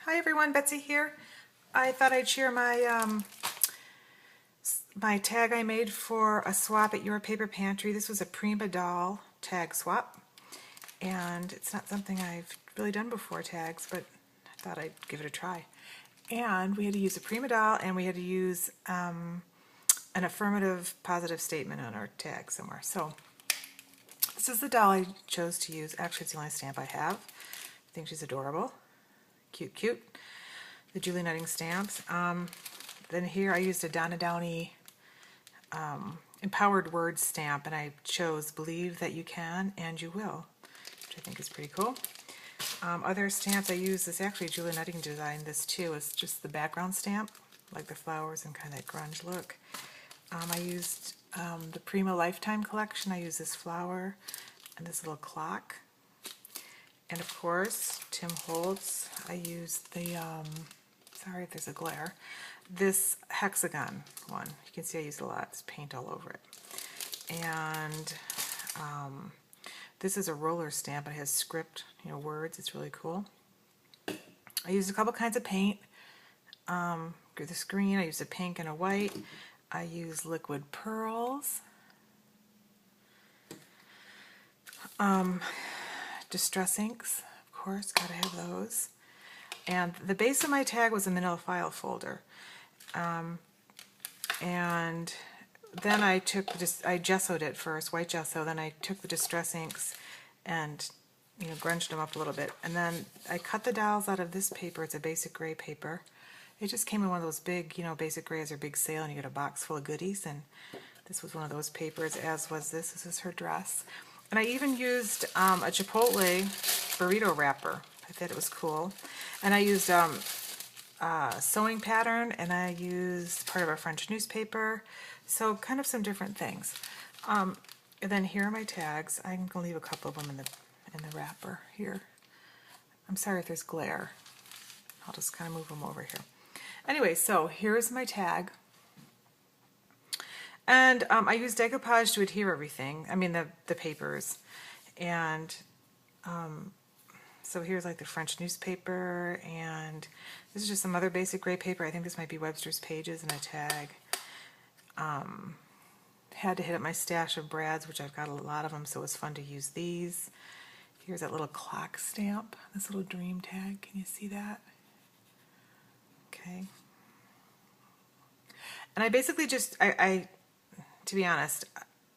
Hi everyone, Betsy here. I thought I'd share my tag I made for a swap at Your Paper Pantry. This was a Prima doll tag swap, and it's not something I've really done before, tags, but I thought I'd give it a try. And we had to use a Prima doll, and we had to use an affirmative positive statement on our tag somewhere. So this is the doll I chose to use. Actually, it's the only stamp I have. I think she's adorable. Cute, cute. The Julie Nutting stamps. Then here I used a Donna Downey Empowered Words stamp, and I chose Believe That You Can and You Will, which I think is pretty cool. Other stamps I used, this actually Julie Nutting designed this too. It's just the background stamp, like the flowers and kind of that grunge look. I used the Prima Lifetime collection. I used this flower and this little clock. And of course, Tim Holtz, I used the, sorry if there's a glare, this hexagon one. You can see I used a lot. There's paint all over it. And this is a roller stamp. It has script, words. It's really cool. I used a couple kinds of paint. This green, I used a pink and a white. I used liquid pearls. Distress inks, of course, gotta have those. And the base of my tag was a manila file folder. And then I gessoed it first, white gesso, then I took the distress inks and grunged them up a little bit. And then I cut the dowels out of this paper. It's a basic gray paper. It just came in one of those big, basic grays are big sale and you get a box full of goodies, and this was one of those papers, as was this. This is her dress. And I even used a Chipotle burrito wrapper. I thought it was cool. And I used sewing pattern, and I used part of a French newspaper. So kind of some different things. And then here are my tags. I'm going to leave a couple of them in the wrapper here. I'm sorry if there's glare. I'll just kind of move them over here. Anyway, so here's my tag. And I used decoupage to adhere everything. I mean the papers. And so here's like the French newspaper, and this is just some other basic gray paper. I think this might be Webster's Pages, and a tag. Had to hit up my stash of Brads, which I've got a lot of them, so it was fun to use these. Here's that little clock stamp, this little dream tag. Can you see that? Okay. And I basically just, to be honest,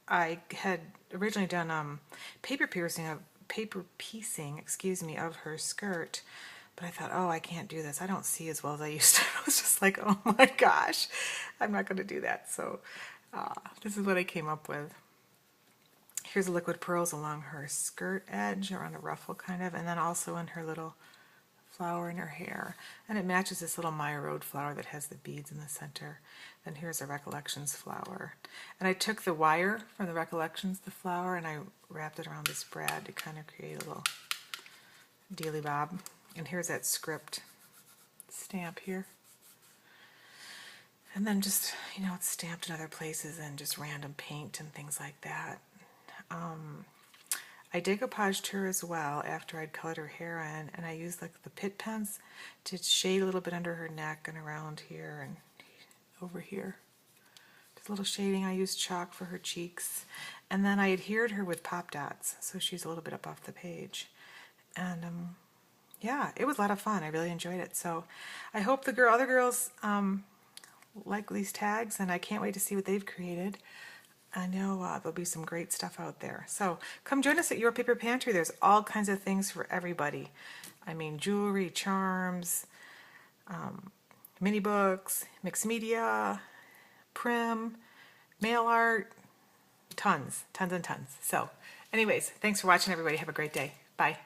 I had originally done paper piecing, excuse me, of her skirt, but I thought, oh, I can't do this. I don't see as well as I used to. I was just like, oh my gosh, I'm not going to do that. So this is what I came up with. Here's the liquid pearls along her skirt edge, around a ruffle kind of, and then also in her little flower in her hair, and it matches this little Maya Road flower that has the beads in the center. Then here's a Recollections flower, and I took the wire from the Recollections, the flower, and I wrapped it around this brad to kind of create a little dealy bob. And here's that script stamp here, and then just it's stamped in other places and just random paint and things like that. I decoupaged her as well after I'd colored her hair in, and I used like the pit pens to shade a little bit under her neck and around here and over here. Just a little shading. I used chalk for her cheeks, and then I adhered her with pop dots, so she's a little bit up off the page. And yeah, it was a lot of fun. I really enjoyed it. So I hope the other girls like these tags, and I can't wait to see what they've created. I know there'll be some great stuff out there. So come join us at Your Paper Pantry. There's all kinds of things for everybody. I mean, jewelry, charms, mini books, mixed media, prim, mail art, tons and tons. So anyways, thanks for watching, everybody. Have a great day. Bye.